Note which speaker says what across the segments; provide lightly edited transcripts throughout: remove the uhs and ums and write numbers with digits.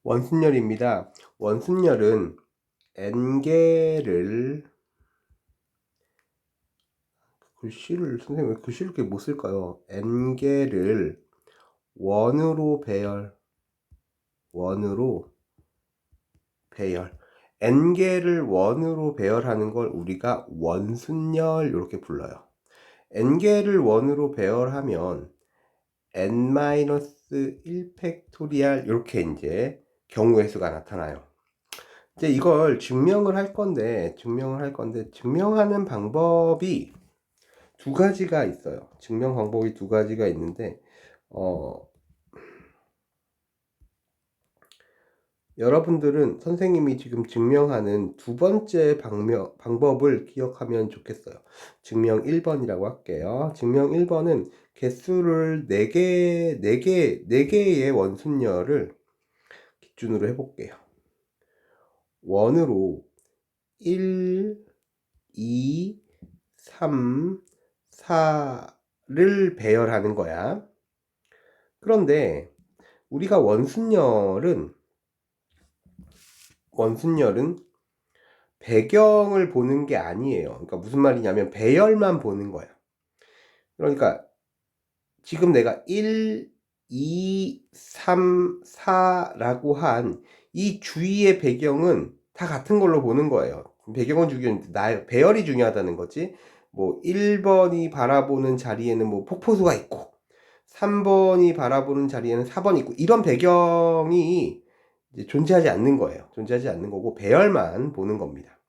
Speaker 1: 원순열입니다. 원순열은 n개를 글씨를 선생님 왜 글씨를 이렇게 못 쓸까요? n개를 원으로 배열 n개를 원으로 배열하는 걸 우리가 원순열 이렇게 불러요. n개를 원으로 배열하면 n-1 팩토리얼 이렇게 이제 경우의 수가 나타나요. 이제 이걸 증명을 할 건데 증명하는 방법이 두 가지가 있어요. 증명 방법이 두 가지가 있는데 여러분들은 선생님이 지금 증명하는 두 번째 방법을 기억하면 좋겠어요. 증명 1번이라고 할게요. 증명 1번은 개수를 4개의 원순열을 기준으로 해볼게요. 원으로 1, 2, 3, 4를 배열하는 거야. 그런데 우리가 원순열은 배경을 보는 게 아니에요. 그러니까 무슨 말이냐면 배열만 보는 거야. 그러니까 지금 내가 1, 2, 3, 4라고 한 이 주위의 배경은 다 같은 걸로 보는 거예요. 배경은 중요한데 배열이 중요하다는 거지. 뭐 1번이 바라보는 자리에는 뭐 폭포수가 있고 3번이 바라보는 자리에는 4번이 있고 이런 배경이 이제 존재하지 않는 거예요. 존재하지 않는 거고 배열만 보는 겁니다.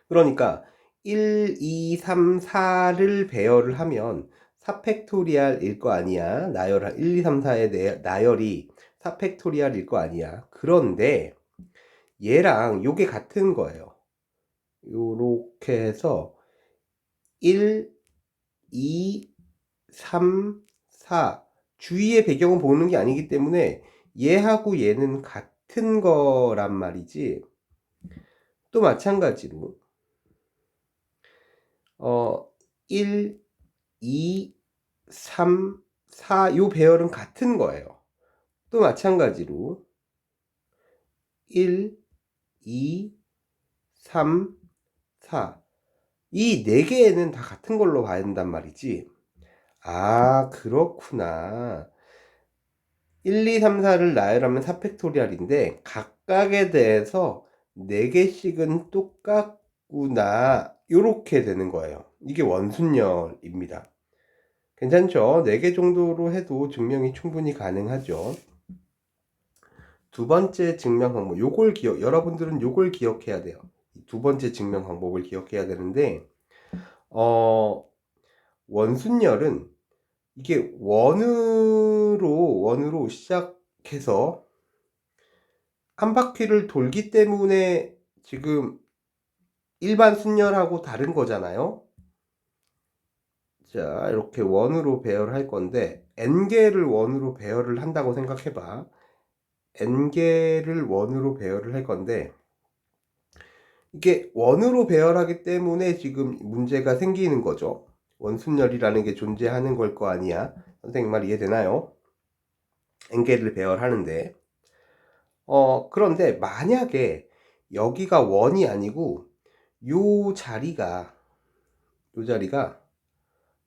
Speaker 1: 그러니까 1, 2, 3, 4를 배열을 하면 4팩토리얼일 거 아니야. 나열 1, 2, 3, 4의 나열이 4팩토리얼일 거 아니야. 그런데 얘랑 요게 같은 거예요. 요렇게 해서 1, 2, 3, 4 주위의 배경을 보는 게 아니기 때문에 얘하고 얘는 같은 거란 말이지. 또 마찬가지로 1, 2, 3, 4 요 배열은 같은 거예요. 또 마찬가지로 1, 2, 3, 4 이 4개는 다 같은 걸로 봐야 된단 말이지. 아, 그렇구나. 1, 2, 3, 4를 나열하면 4팩토리얼인데 각각에 대해서 4개씩은 똑같구나. 요렇게 되는 거예요. 이게 원순열입니다. 괜찮죠? 4개 정도로 해도 증명이 충분히 가능하죠. 두 번째 증명 방법, 여러분들은 요걸 기억해야 돼요. 두 번째 증명 방법을 기억해야 되는데, 원순열은 이게 원으로 시작해서 한 바퀴를 돌기 때문에 지금 일반 순열하고 다른 거잖아요. 자, 이렇게 원으로 배열할 건데 n개를 원으로 배열을 한다고 생각해봐. n개를 원으로 배열을 할 건데 이게 원으로 배열하기 때문에 지금 문제가 생기는 거죠. 원순열이라는 게 존재하는 걸 거 아니야. 선생님 말 이해되나요? n개를 배열하는데 그런데 만약에 여기가 원이 아니고 요 자리가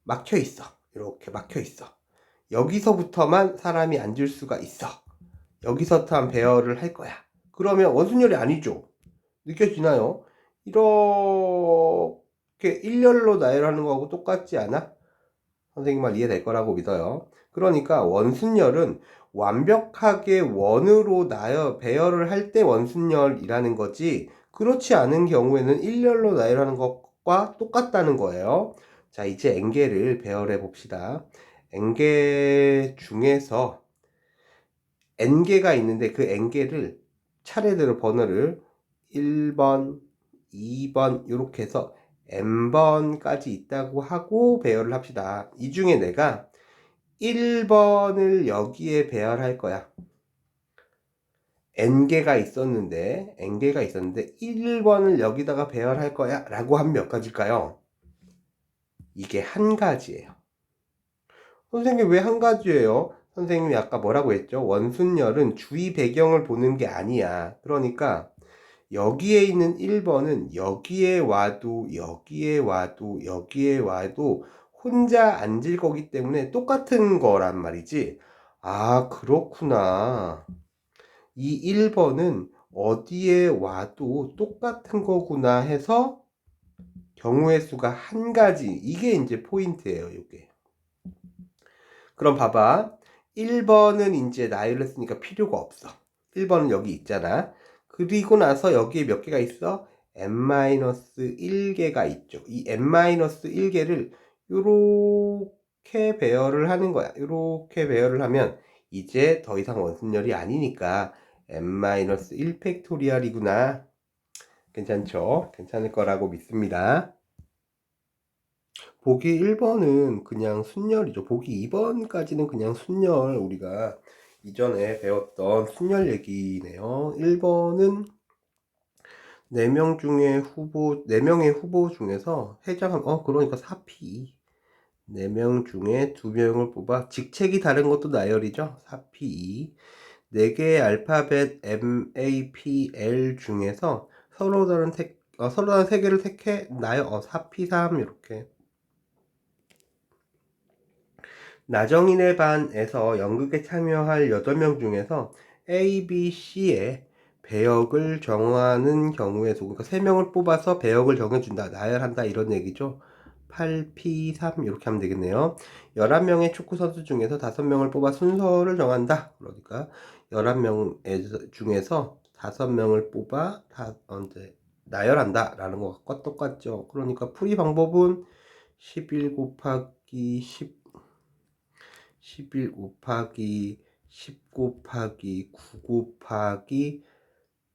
Speaker 1: 막혀 있어. 이렇게 막혀 있어. 여기서부터만 사람이 앉을 수가 있어. 여기서부터 배열을 할 거야. 그러면 원순열이 아니죠. 느껴지나요? 이렇게 일렬로 나열하는 거하고 똑같지 않아? 선생님 말 이해될 거라고 믿어요. 그러니까 원순열은 완벽하게 원으로 배열을 할 때 원순열이라는 거지, 그렇지 않은 경우에는 일렬로 나열하는 것과 똑같다는 거예요. 자, 이제 n개를 배열해 봅시다. n개 중에서 n개가 있는데 그 n개를 차례대로 번호를 1번, 2번 이렇게 해서 n번까지 있다고 하고 배열을 합시다. 이 중에 내가 1번을 여기에 배열할 거야. n개가 있었는데 1번을 여기다가 배열할 거야 라고 하면 몇 가지일까요? 이게 한 가지예요. 선생님 왜 한 가지예요? 선생님이 아까 뭐라고 했죠? 원순열은 주위 배경을 보는 게 아니야. 그러니까 여기에 있는 1번은 여기에 와도 여기에 와도 여기에 와도 혼자 앉을 거기 때문에 똑같은 거란 말이지. 아, 그렇구나. 이 1번은 어디에 와도 똑같은 거구나 해서 경우의 수가 한 가지. 이게 이제 포인트예요, 이게. 그럼 봐봐. 1번은 이제 나열을 했으니까 필요가 없어. 1번은 여기 있잖아. 그리고 나서 여기에 몇 개가 있어? n-1개가 있죠. 이 n-1개를 요렇게 배열을 하는 거야. 요렇게 배열을 하면 이제 더 이상 원순열이 아니니까 n-1 팩토리얼이구나. 괜찮죠? 괜찮을 거라고 믿습니다. 보기 1번은 그냥 순열이죠. 보기 2번까지는 그냥 순열, 우리가 이전에 배웠던 순열 얘기네요. 1번은 4명 중에 후보, 4명의 후보 중에서 회장, 그러니까 4P. 4명 중에 2명을 뽑아 직책이 다른 것도 나열이죠. 4P. 4개의 알파벳 M, A, P, L 중에서 서로 다른 서로 다른 3개를 택해 나열, 4P3 이렇게. 나정인의 반에서 연극에 참여할 8명 중에서 A, B, C의 배역을 정하는 경우에 그러니까 3명을 뽑아서 배역을 정해준다, 나열한다, 이런 얘기죠. 8P3 이렇게 하면 되겠네요. 11명의 축구선수 중에서 5명을 뽑아 순서를 정한다. 그러니까 11명 중에서 5명을 뽑아 이제 나열한다 라는 것과 똑같죠. 그러니까 풀이 방법은 11 곱하기 11 곱하기 10 곱하기 9 곱하기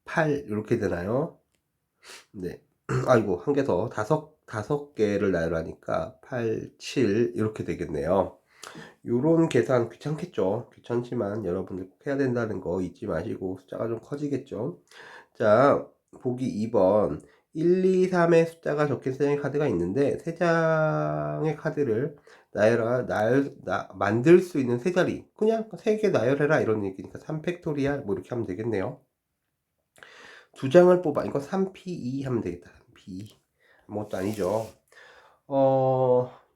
Speaker 1: 8 이렇게 되나요? 네. 아이고, 한 개 더. 다섯 개를 나열하니까 8, 7 이렇게 되겠네요. 요런 계산 귀찮겠죠? 귀찮지만 여러분들 꼭 해야 된다는 거 잊지 마시고, 숫자가 좀 커지겠죠? 자, 보기 2번. 1, 2, 3의 숫자가 적힌 3장의 카드가 있는데 3장의 카드를 만들 수 있는 3자리, 그냥 3개 나열해라 이런 얘기니까 3팩토리얼 뭐 이렇게 하면 되겠네요. 2장을 뽑아, 이거 3P2 하면 되겠다. 3P2 아무것도 아니죠.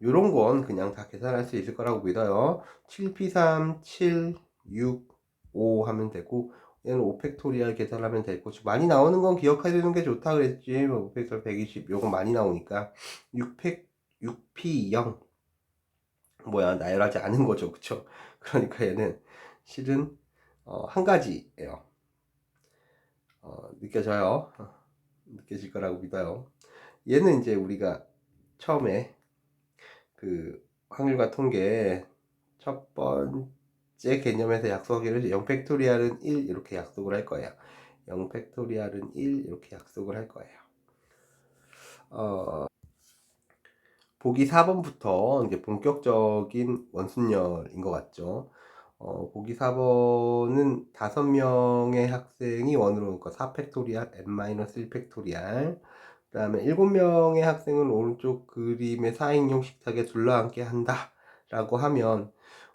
Speaker 1: 요런 건 그냥 다 계산할 수 있을 거라고 믿어요. 7P3 7 6 5 하면 되고, 얘는 5팩토리얼 계산하면 되고, 많이 나오는 건 기억해야 되는 게 좋다 그랬지. 5팩토리얼 120 요거 많이 나오니까 6P0 뭐야, 나열하지 않은 거죠, 그쵸? 그러니까 얘는 실은 한 가지예요. 느껴져요. 느껴질 거라고 믿어요. 얘는 이제 우리가 처음에 그 확률과 통계 첫 번째 개념에서 약속하기를 0팩토리얼은 1 이렇게 약속을 할 거예요. 0팩토리얼은 1 이렇게 약속을 할 거예요. 보기 4번부터 이제 본격적인 원순열인 것 같죠. 보기 4번은 5명의 학생이 원으로, 그러니까 4팩토리얼, n-1팩토리얼. 그 다음에 7명의 학생은 오른쪽 그림의 4인용 식탁에 둘러앉게 한다 라고 하면,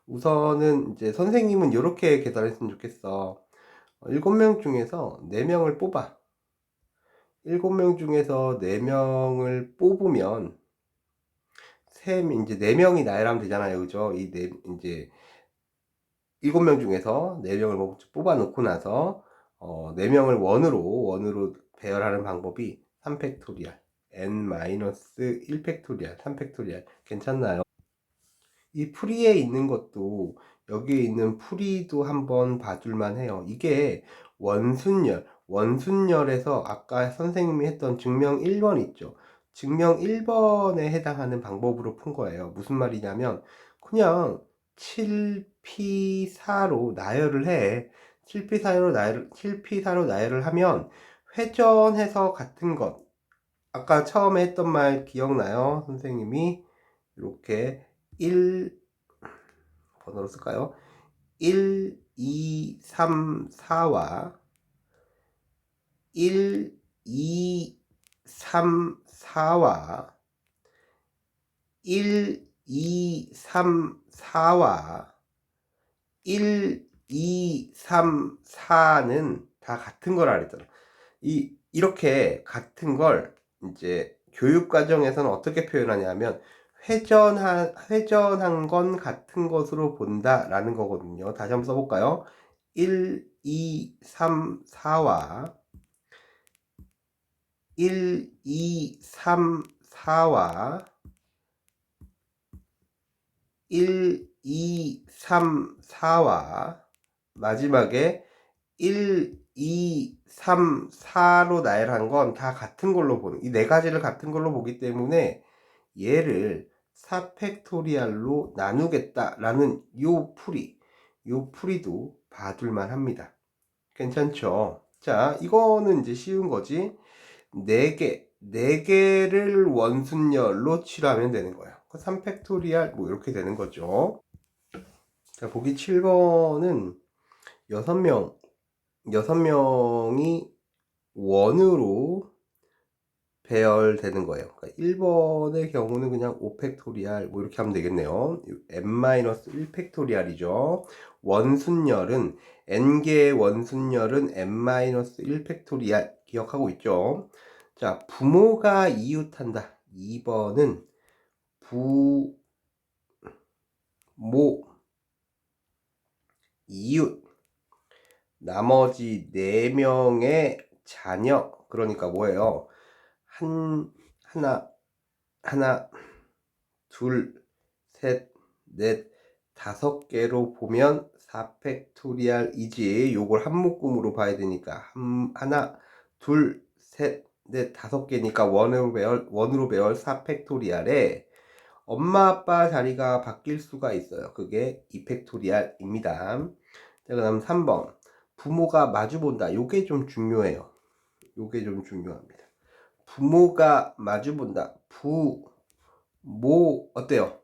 Speaker 1: 우선은 이제 선생님은 이렇게 계산했으면 좋겠어. 7명 중에서 4명을 뽑아. 7명 중에서 4명을 뽑으면 이제 4명이 나열하면 되잖아요. 그죠? 이제 7명 중에서 4명을 뽑아 놓고 나서 4명을 원으로 배열하는 방법이 3팩토리얼, n-1 팩토리얼, 3팩토리얼. 괜찮나요? 이 풀이에 있는 것도, 여기에 있는 풀이도 한번 봐줄만 해요. 이게 원순열에서 아까 선생님이 했던 증명 1번 있죠. 증명 1번에 해당하는 방법으로 푼 거예요. 무슨 말이냐면, 그냥 7P4로 나열을 해. 7P4로 나열을 하면 회전해서 같은 것. 아까 처음에 했던 말 기억나요? 선생님이 이렇게 1 번호로 쓸까요? 1, 2, 3, 4와 1, 2, 3, 4와 1, 2, 3, 4와 1, 2, 3, 4는 다 같은 거라 그랬잖아. 이렇게 같은 걸 이제 교육 과정에서는 어떻게 표현하냐면 회전한 건 같은 것으로 본다라는 거거든요. 다시 한번 써볼까요? 1, 2, 3, 4와 1, 2, 3, 4와 1, 2, 3, 4와 마지막에 1, 2, 3, 4로 나열한 건 다 같은 걸로 보는, 이 네 가지를 같은 걸로 보기 때문에 얘를 4팩토리얼로 나누겠다라는 요 풀이도 봐둘만 합니다. 괜찮죠? 자, 이거는 이제 쉬운 거지. 4개를 원순열로 칠하면 되는 거야. 3팩토리얼 뭐 이렇게 되는 거죠. 자, 보기 7번은 6명이 원으로 배열되는 거예요. 그러니까 1번의 경우는 그냥 5팩토리얼 뭐 이렇게 하면 되겠네요. n-1팩토리얼이죠. 원순열은 n개의 원순열은 n-1팩토리얼 기억하고 있죠. 자, 부모가 이웃한다. 2번은 부모 이웃 나머지 4명의 자녀 그러니까 뭐예요? 하나, 둘, 셋, 넷, 5개로 보면 4팩토리얼이지. 요걸 한 묶음으로 봐야 되니까 하나, 둘, 셋, 넷, 5개니까 원으로 배열 4팩토리얼에 엄마 아빠 자리가 바뀔 수가 있어요. 그게 2팩토리얼입니다. 자, 그다음 3번 부모가 마주본다. 요게 좀 중요해요. 요게 좀 중요합니다. 부모가 마주본다. 부모 어때요?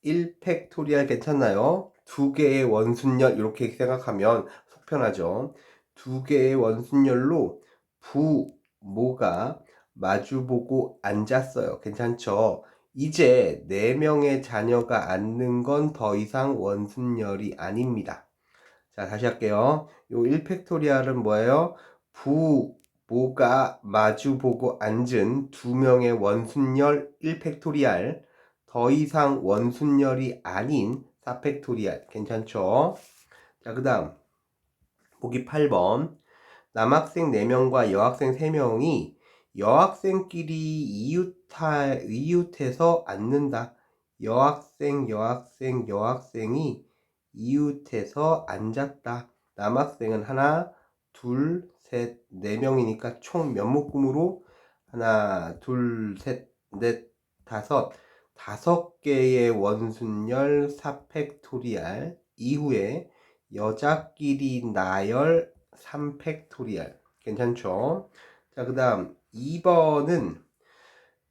Speaker 1: 1팩토리얼 괜찮나요? 2개의 원순열 이렇게 생각하면 속 편하죠. 2개의 원순열로 부모가 마주보고 앉았어요. 괜찮죠? 이제 4명의 자녀가 앉는 건 더 이상 원순열이 아닙니다. 자, 다시 할게요. 요 1팩토리얼은 뭐예요? 부모가 마주보고 앉은 2명의 원순열 1팩토리얼. 더 이상 원순열이 아닌 4팩토리얼. 괜찮죠? 자, 그 다음. 보기 8번. 남학생 4명과 여학생 3명이 여학생끼리 이웃해서 앉는다. 여학생이 이웃해서 앉았다. 남학생은 하나, 둘, 셋, 4명이니까 총 몇 묶음으로 하나, 둘, 셋, 넷, 5개의 원순열 4팩토리얼 이후에 여자끼리 나열 3팩토리얼 괜찮죠? 자, 그 다음 2번은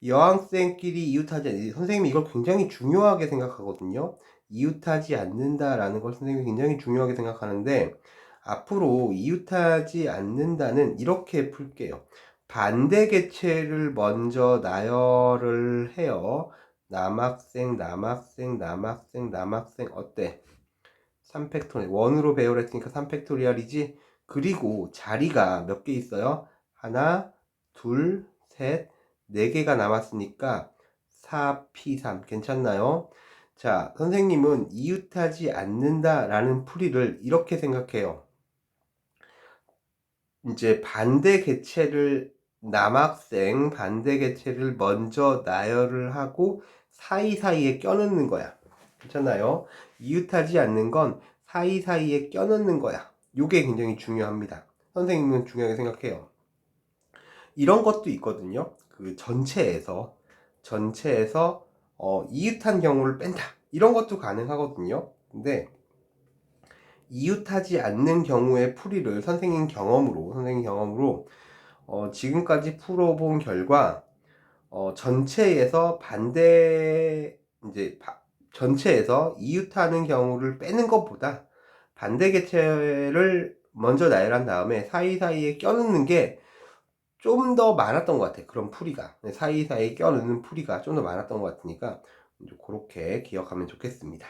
Speaker 1: 여학생끼리 이웃하지 않는다. 선생님이 이걸 굉장히 중요하게 생각하거든요. 이웃하지 않는다라는 걸 선생님이 굉장히 중요하게 생각하는데 앞으로 이웃하지 않는다는 이렇게 풀게요. 반대 개체를 먼저 나열을 해요. 남학생 어때? 3팩토리얼 원으로 배열했으니까 3팩토리얼이지. 그리고 자리가 몇 개 있어요? 하나, 둘, 셋, 4개가 남았으니까 4P3 괜찮나요? 자, 선생님은 이웃하지 않는다 라는 풀이를 이렇게 생각해요. 이제 남학생 반대 개체를 먼저 나열을 하고 사이사이에 껴넣는 거야. 괜찮나요? 이웃하지 않는 건 사이사이에 껴넣는 거야. 요게 굉장히 중요합니다. 선생님은 중요하게 생각해요. 이런 것도 있거든요. 그 전체에서 이웃한 경우를 뺀다. 이런 것도 가능하거든요. 근데 이웃하지 않는 경우의 풀이를 선생님 경험으로 지금까지 풀어본 결과 전체에서 전체에서 이웃하는 경우를 빼는 것보다 반대 개체를 먼저 나열한 다음에 사이사이에 껴넣는 게 좀 더 많았던 것 같아. 그런 풀이가 사이사이에 껴넣는 풀이가 좀 더 많았던 것 같으니까 그렇게 기억하면 좋겠습니다.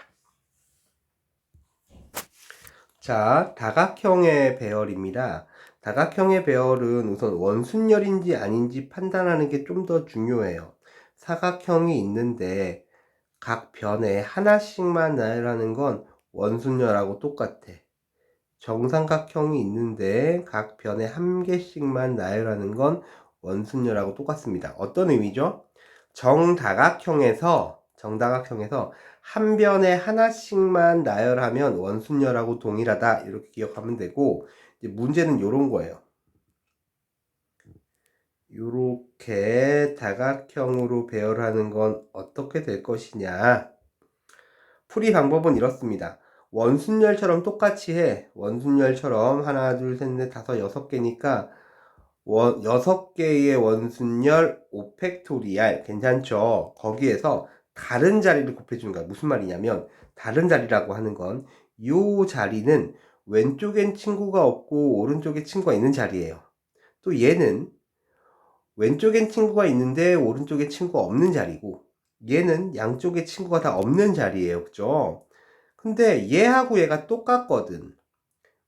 Speaker 1: 자, 다각형의 배열입니다. 다각형의 배열은 우선 원순열인지 아닌지 판단하는 게 좀 더 중요해요. 사각형이 있는데 각 변에 하나씩만 나열하는 건 원순열하고 똑같아. 정삼각형이 있는데 각 변에 한 개씩만 나열하는 건 원순열하고 똑같습니다. 어떤 의미죠? 정다각형에서 한 변에 하나씩만 나열하면 원순열하고 동일하다 이렇게 기억하면 되고, 이제 문제는 이런 거예요. 이렇게 다각형으로 배열하는 건 어떻게 될 것이냐. 풀이 방법은 이렇습니다. 원순열처럼 똑같이 해. 원순열처럼 하나, 둘, 셋, 넷, 다섯, 여섯 개니까 6개의 원순열 5팩토리알 괜찮죠? 거기에서 다른 자리를 곱해주는 거야. 무슨 말이냐면 다른 자리라고 하는 건 이 자리는 왼쪽엔 친구가 없고 오른쪽에 친구가 있는 자리예요. 또 얘는 왼쪽엔 친구가 있는데 오른쪽에 친구가 없는 자리고, 얘는 양쪽에 친구가 다 없는 자리예요. 그죠? 근데 얘하고 얘가 똑같거든.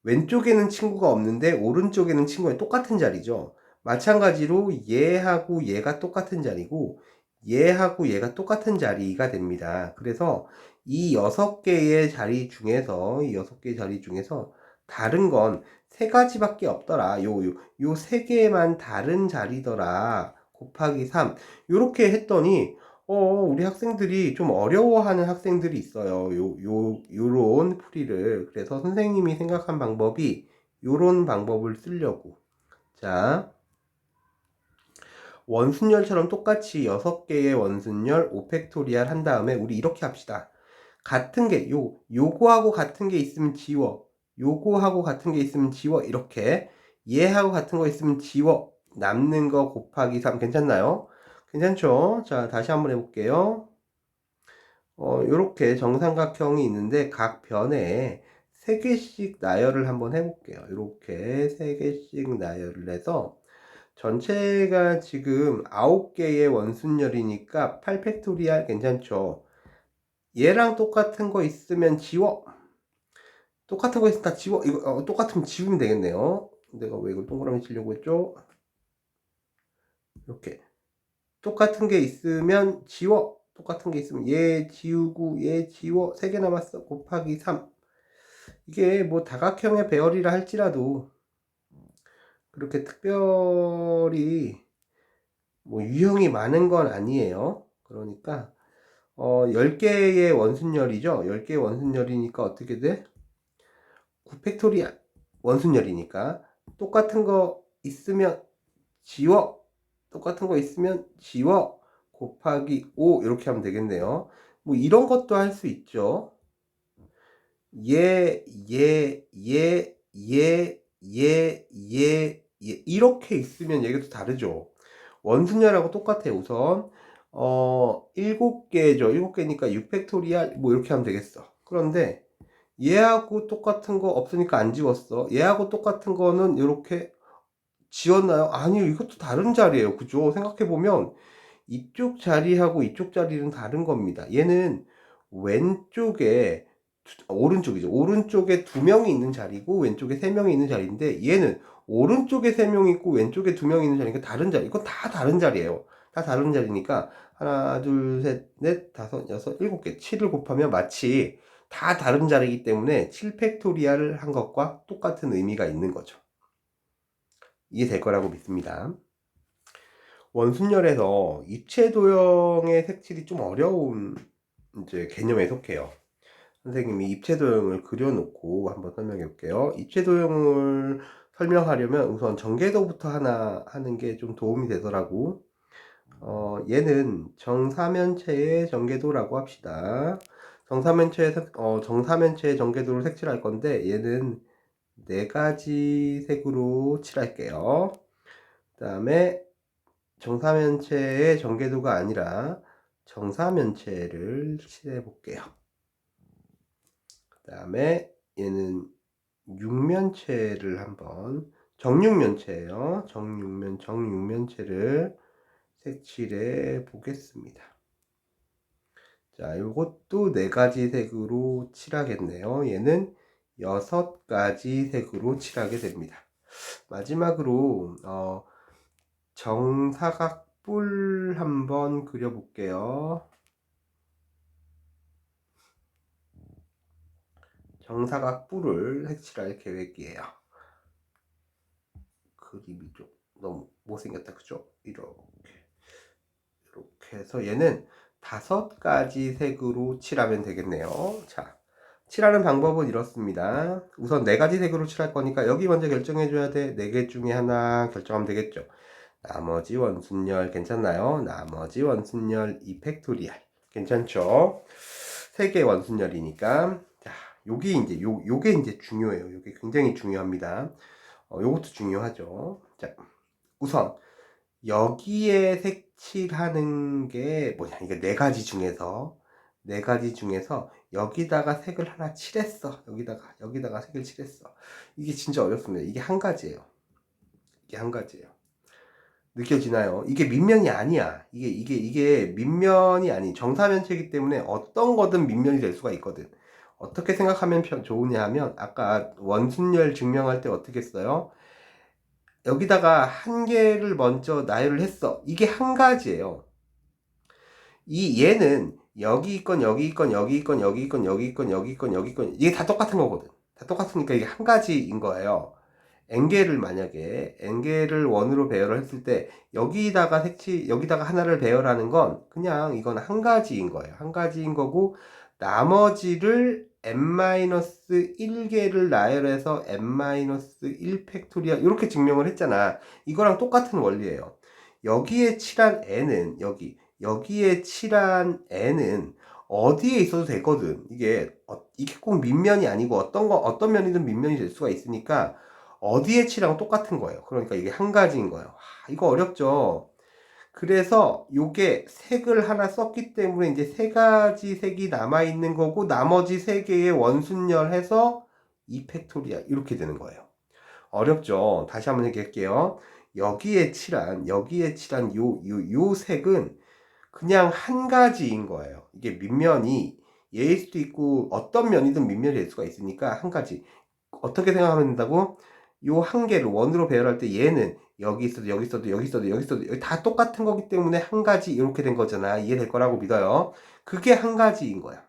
Speaker 1: 왼쪽에는 친구가 없는데 오른쪽에는 친구가 똑같은 자리죠. 마찬가지로 얘하고 얘가 똑같은 자리고 얘하고 얘가 똑같은 자리가 됩니다. 그래서 이 6개의 자리 중에서 다른 건 세 가지밖에 없더라. 요 세 개만 다른 자리더라. 곱하기 3. 요렇게 했더니 우리 학생들이 좀 어려워하는 학생들이 있어요. 요런 풀이를. 그래서 선생님이 생각한 방법이 요런 방법을 쓰려고. 자, 원순열처럼 똑같이 6개의 원순열 5팩토리얼 한 다음에 우리 이렇게 합시다. 같은 게, 요거하고 같은 게 있으면 지워. 요거하고 같은 게 있으면 지워. 이렇게. 얘하고 같은 거 있으면 지워. 남는 거 곱하기 3. 괜찮나요? 괜찮죠? 자, 다시 한번 해볼게요. 요렇게 정삼각형이 있는데 각 변에 3개씩 나열을 한번 해볼게요. 이렇게 3개씩 나열을 해서 전체가 지금 9개의 원순열이니까 8팩토리알 괜찮죠? 얘랑 똑같은 거 있으면 지워. 똑같은 거 있으면 다 지워. 이거 똑같으면 지우면 되겠네요. 내가 왜 이걸 동그라미 치려고 했죠? 이렇게 똑같은 게 있으면 지워. 똑같은 게 있으면 얘 지우고 얘 지워. 3개 남았어. 곱하기 3. 이게 뭐 다각형의 배열이라 할지라도 그렇게 특별히 뭐 유형이 많은 건 아니에요. 그러니까 10개의 원순열이죠. 10개의 원순열이니까 어떻게 돼? 9팩토리알 원순열이니까 똑같은 거 있으면 지워. 똑같은 거 있으면 지워. 곱하기 5 이렇게 하면 되겠네요. 뭐 이런 것도 할 수 있죠. 얘, 얘, 얘, 얘, 얘, 얘, 얘 이렇게 있으면 얘가 또 다르죠. 원순열하고 똑같아요. 우선 7개죠. 7개니까 6팩토리알 뭐 이렇게 하면 되겠어. 그런데 얘하고 똑같은 거 없으니까 안 지웠어. 얘하고 똑같은 거는 이렇게 지웠나요? 아니요. 이것도 다른 자리예요. 그죠? 생각해보면 이쪽 자리하고 이쪽 자리는 다른 겁니다. 얘는 왼쪽에 오른쪽이죠. 오른쪽에 2명이 있는 자리고 왼쪽에 3명이 있는 자리인데 얘는 오른쪽에 3명 있고 왼쪽에 2명 있는 자리니까 다른 자리. 이거 다 다른 자리예요. 다 다른 자리니까 하나, 둘, 셋, 넷, 다섯, 여섯, 7개. 7을 곱하면 마치 다 다른 자리이기 때문에 7팩토리얼을 한 것과 똑같은 의미가 있는 거죠. 이해될 거라고 믿습니다. 원순열에서 입체 도형의 색칠이 좀 어려운 이제 개념에 속해요. 선생님이 입체 도형을 그려놓고 한번 설명해 볼게요. 입체 도형을 설명하려면 우선 전개도부터 하나 하는 게 좀 도움이 되더라고. 얘는 정사면체의 전개도라고 합시다. 정사면체의 전개도를 색칠할 건데 얘는 4가지 색으로 칠할게요. 그 다음에 정사면체의 전개도가 아니라 정사면체를 칠해 볼게요. 그 다음에 얘는 육면체를 한번 정육면체예요. 정육면체를 색칠해 보겠습니다. 자, 요것도 4가지 색으로 칠하겠네요. 얘는 6가지 색으로 칠하게 됩니다. 마지막으로 정사각뿔 한번 그려볼게요. 정사각뿔을 색칠할 계획이에요. 그림이 좀 너무 못생겼다, 그죠? 이렇게 해서 얘는 5가지 색으로 칠하면 되겠네요. 자, 칠하는 방법은 이렇습니다. 우선 4가지 색으로 칠할 거니까 여기 먼저 결정해 줘야 돼. 4개 중에 하나 결정하면 되겠죠. 나머지 원순열 괜찮나요? 나머지 원순열 2팩토리알 괜찮죠? 3개 원순열이니까. 자, 요게 이제 중요해요. 요게 굉장히 중요합니다. 요것도 중요하죠. 자, 우선 여기에 색칠하는 게 뭐냐, 이게 4가지 중에서 여기다가 색을 하나 칠했어. 여기다가 색을 칠했어. 이게 진짜 어렵습니다. 이게 한 가지예요. 느껴지나요? 이게 밑면이 아니야. 이게 밑면이 아니. 정사면체이기 때문에 어떤 거든 밑면이 될 수가 있거든. 어떻게 생각하면 좋으냐 하면, 아까 원순열 증명할 때 어떻게 했어요? 여기다가 한 개를 먼저 나열을 했어. 이게 한 가지예요. 얘는 여기 있건 여기 있건 여기 있건 여기 있건 여기 있건 여기 있건 여기 있건 이게 다 똑같은 거거든. 다 똑같으니까 이게 한 가지인 거예요. 만약에 n개를 원으로 배열을 했을 때 여기다가 하나를 배열하는 건 그냥 이건 한 가지인 거예요. 한 가지인 거고, 나머지를 n-1개를 나열해서 n-1 팩토리얼 이렇게 증명을 했잖아. 이거랑 똑같은 원리예요. 여기에 칠한 n은 여기에 칠한 n은 어디에 있어도 되거든. 이게 꼭 밑면이 아니고 어떤 면이든 밑면이 될 수가 있으니까 어디에 칠하고 똑같은 거예요. 그러니까 이게 한 가지인 거예요. 이거 어렵죠? 그래서 요게 색을 하나 썼기 때문에 이제 3가지 색이 남아있는 거고, 나머지 3개의 원순열 해서 2팩토리얼 이렇게 되는 거예요. 어렵죠? 다시 한번 얘기할게요. 여기에 칠한 요 색은 그냥 한 가지인 거예요. 이게 밑면이 얘일 수도 있고 어떤 면이든 밑면이 될 수가 있으니까 한 가지. 어떻게 생각하면 된다고? 요 한 개를 원으로 배열할 때 얘는 여기 있어도 여기 있어도 여기 있어도 여기 있어도 여기 다 똑같은 거기 때문에 한 가지 이렇게 된 거잖아. 이해될 거라고 믿어요. 그게 한 가지인 거야.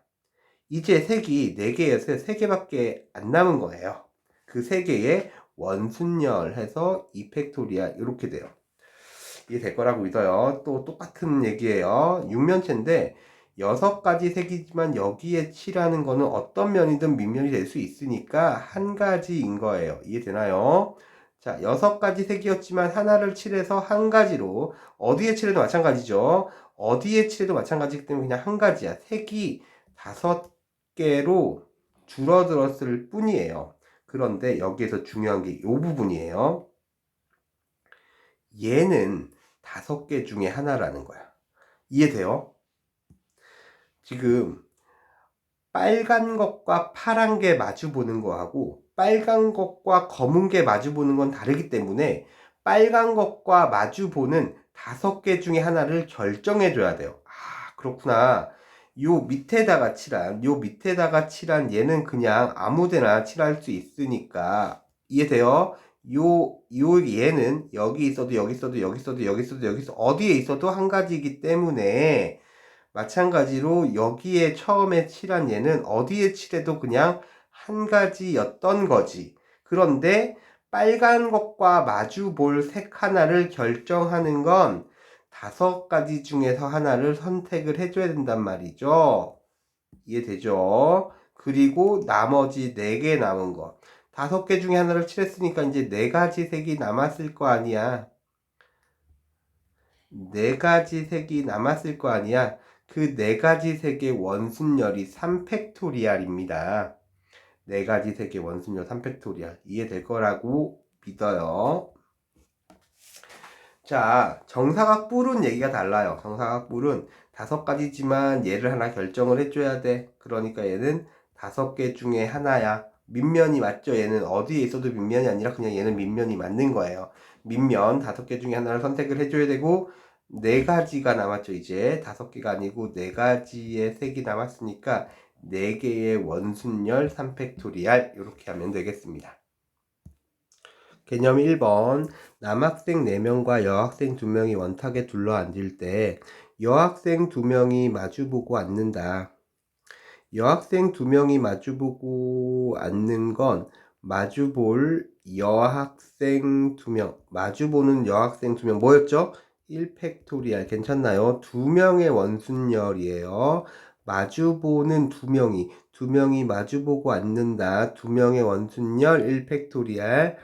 Speaker 1: 이제 색이 4개에서 3개밖에 안 남은 거예요. 그 3개의 원순열 해서 2팩토리얼 이렇게 돼요. 이해될 거라고 믿어요. 또 똑같은 얘기예요. 육면체인데 6가지 색이지만 여기에 칠하는 거는 어떤 면이든 밑면이 될 수 있으니까 한 가지인 거예요. 이해되나요? 자, 6가지 색이었지만 하나를 칠해서 한 가지로, 어디에 칠해도 마찬가지죠. 어디에 칠해도 마찬가지이기 때문에 그냥 한 가지야. 색이 5개로 줄어들었을 뿐이에요. 그런데 여기에서 중요한 게 이 부분이에요. 얘는 5개 중에 하나라는 거야. 이해돼요? 지금 빨간 것과 파란 게 마주 보는 거하고 빨간 것과 검은 게 마주 보는 건 다르기 때문에 빨간 것과 마주 보는 5개 중에 하나를 결정해 줘야 돼요. 그렇구나. 요 밑에다가 칠한 얘는 그냥 아무데나 칠할 수 있으니까. 이해돼요? 얘는 여기 있어도 여기 있어도 여기 있어도 여기 있어도 여기 있어도 어디에 있어도 한 가지이기 때문에, 마찬가지로 여기에 처음에 칠한 얘는 어디에 칠해도 그냥 한 가지였던 거지. 그런데 빨간 것과 마주 볼 색 하나를 결정하는 건 5가지 중에서 하나를 선택을 해줘야 된단 말이죠. 이해되죠? 그리고 나머지 4개 남은 거. 5개 중에 하나를 칠했으니까 이제 4가지 색이 남았을 거 아니야. 4가지 색이 남았을 거 아니야. 그 4가지 색의 원순열이 3팩토리얼입니다. 4가지 색의 원순열 3팩토리얼. 이해될 거라고 믿어요. 자, 정사각뿔은 얘기가 달라요. 정사각뿔은 5가지지만 얘를 하나 결정을 해줘야 돼. 그러니까 얘는 5개 중에 하나야. 밑면이 맞죠? 얘는 어디에 있어도 밑면이 아니라 그냥 얘는 밑면이 맞는 거예요. 밑면 5개 중에 하나를 선택을 해줘야 되고, 4가지가 남았죠. 이제 5개가 아니고 4가지의 색이 남았으니까 4개의 원순열 3팩토리알 이렇게 하면 되겠습니다. 개념 1번 남학생 4명과 여학생 2명이 원탁에 둘러앉을 때 여학생 2명이 마주보고 앉는다. 여학생 2명이 마주보고 앉는 건 마주볼 여학생 2명, 마주보는 여학생 2명 뭐였죠? 1팩토리알 괜찮나요? 2명의 원순열이에요. 마주보는 2명이 마주보고 앉는다. 2명의 원순열 1팩토리알.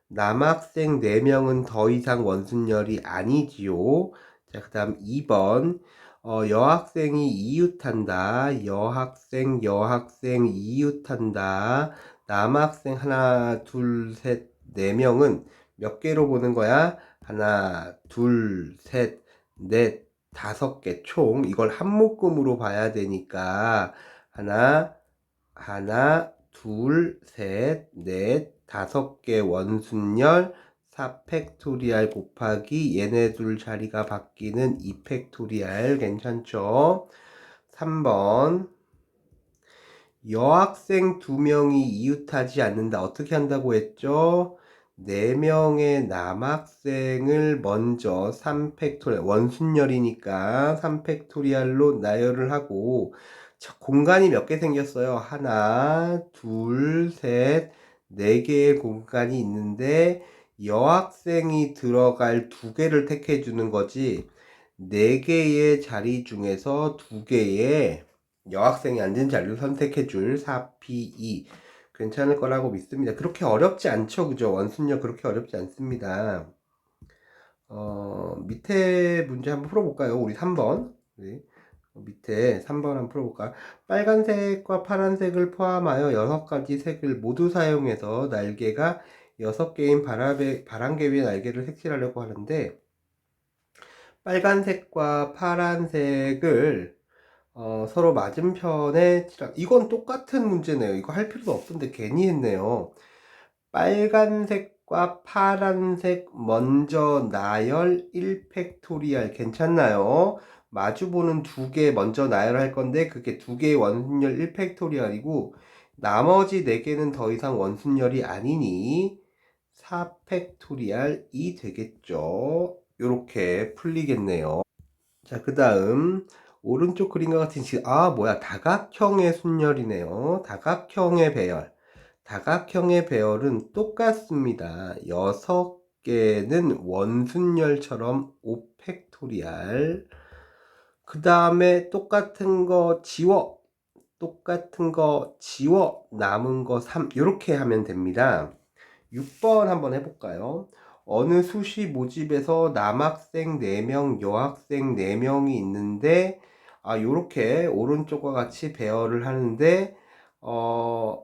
Speaker 1: 남학생 4명은 더 이상 원순열이 아니지요. 자, 그 다음 2번 여학생이 이웃한다. 여학생 이웃한다. 남학생 하나, 둘, 셋, 4명은 몇 개로 보는 거야? 하나, 둘, 셋, 넷, 5개 총. 이걸 한 묶음으로 봐야 되니까 하나, 둘, 셋, 넷, 5개 원순열 4팩토리알 곱하기 얘네 둘 자리가 바뀌는 2팩토리알 괜찮죠? 3번 여학생 2명이 이웃하지 않는다. 어떻게 한다고 했죠? 4명의 남학생을 먼저 3팩토리알 원순열이니까 3팩토리알로 나열을 하고 자, 공간이 몇 개 생겼어요? 하나, 둘, 셋, 4개의 공간이 있는데 여학생이 들어갈 2개를 택해 주는 거지 4개의 자리 중에서 2개의 여학생이 앉은 자리를 선택해 줄 4P2 괜찮을 거라고 믿습니다. 그렇게 어렵지 않죠, 그죠? 원순열 그렇게 어렵지 않습니다. 밑에 문제 한번 풀어볼까요? 우리 3번. 네. 밑에 3번 한번 풀어볼까? 빨간색과 파란색을 포함하여 6가지 색을 모두 사용해서 날개가 6개인 바람개비의 날개를 색칠하려고 하는데 빨간색과 파란색을 서로 맞은편에 이건 똑같은 문제네요. 이거 할 필요도 없던데 괜히 했네요. 빨간색과 파란색 먼저 나열 1팩토리알 괜찮나요? 마주보는 2개 먼저 나열할 건데 그게 2개의 원순열 1팩토리알이고 나머지 4개는 더 이상 원순열이 아니니 4팩토리알이 되겠죠. 이렇게 풀리겠네요. 자, 그 다음 오른쪽 그림과 같은 뭐야 다각형의 순열이네요. 다각형의 배열. 다각형의 배열은 똑같습니다. 6개는 원순열처럼 5팩토리알. 그 다음에 똑같은 거 지워. 남은 거 3. 이렇게 하면 됩니다. 6번 한번 해볼까요? 어느 수시 모집에서 남학생 4명, 여학생 4명이 있는데 요렇게 오른쪽과 같이 배열을 하는데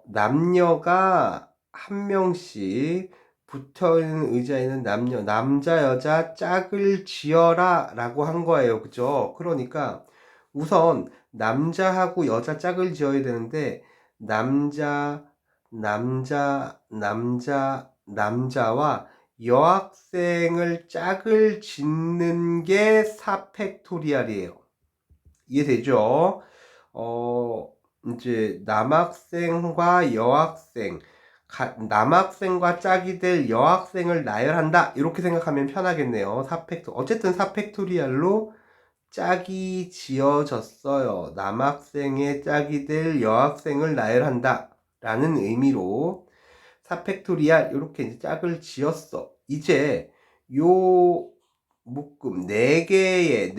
Speaker 1: 남녀가 한 명씩 붙어있는 의자에는 남자, 여자 짝을 지어라 라고 한 거예요. 그죠? 그러니까 우선 남자하고 여자 짝을 지어야 되는데 남자와 여학생을 짝을 짓는 게 4팩토리알이에요. 이해되죠? 이제 남학생과 짝이 될 여학생을 나열한다. 이렇게 생각하면 편하겠네요. 어쨌든 4팩토리알로 짝이 지어졌어요. 남학생의 짝이 될 여학생을 나열한다. 라는 의미로 4팩토리알 이렇게 이제 짝을 지었어. 이제 요 묶음 4개의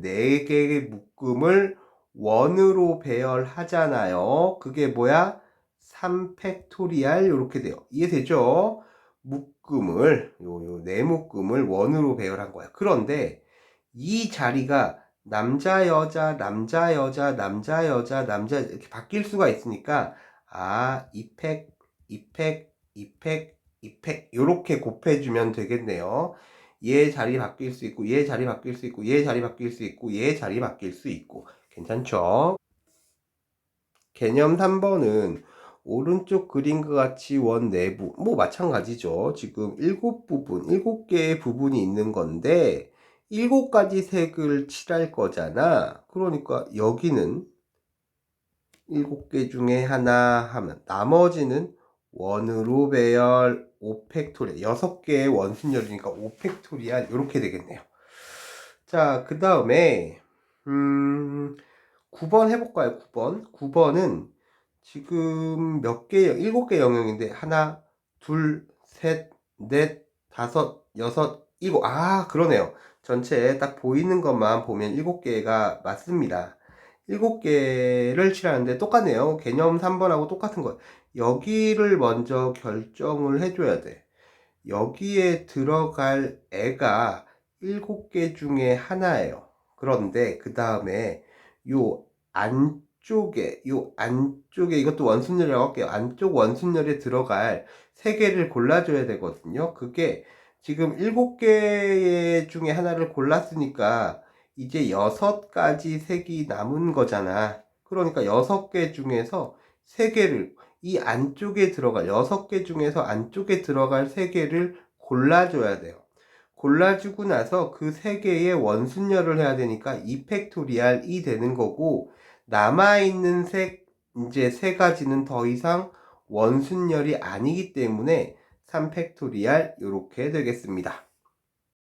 Speaker 1: 네 개의 묶음을 원으로 배열하잖아요. 그게 뭐야? 3팩토리알 이렇게 돼요. 이해되죠? 묶음을 요 네 묶음을 원으로 배열한 거야. 그런데 이 자리가 남자 여자 이렇게 바뀔 수가 있으니까 2팩 이렇게 곱해주면 되겠네요. 얘 자리 바뀔 수 있고 얘 자리 바뀔 수 있고 얘 자리 바뀔 수 있고 얘 자리 바뀔 수 있고 괜찮죠? 개념 3번은 오른쪽 그림과 같이 원 내부 마찬가지죠. 지금 7개의 부분이 있는 건데 7가지 색을 칠할 거잖아. 그러니까 여기는 7개 중에 하나 하면 나머지는 원으로 배열 5팩토리얼 6개의 원순열이니까 5팩토리얼 이렇게 되겠네요. 자, 그 다음에 9번 해볼까요? 9번. 9번은 지금 몇 개, 7개 영역인데 하나, 둘, 셋, 넷, 다섯, 여섯, 일곱. 아, 그러네요. 전체 딱 보이는 것만 보면 7개가 맞습니다. 7개를 칠하는데 똑같네요. 개념 3번하고 똑같은 거. 여기를 먼저 결정을 해줘야 돼. 여기에 들어갈 애가 7개 중에 하나예요. 그런데 그 다음에 요 안쪽에 이것도 원순열이라고 할게요. 안쪽 원순열에 들어갈 3개를 골라줘야 되거든요. 그게 지금 7개 중에 하나를 골랐으니까 이제 6가지 색이 남은 거잖아. 그러니까 6개 중에서 3개를 이 안쪽에 들어갈 6개 중에서 안쪽에 들어갈 3개를 골라줘야 돼요. 골라주고 나서 그 3개의 원순열을 해야 되니까 2팩토리얼이 되는 거고, 남아있는 색 이제 3가지는 더 이상 원순열이 아니기 때문에 3팩토리얼 이렇게 되겠습니다.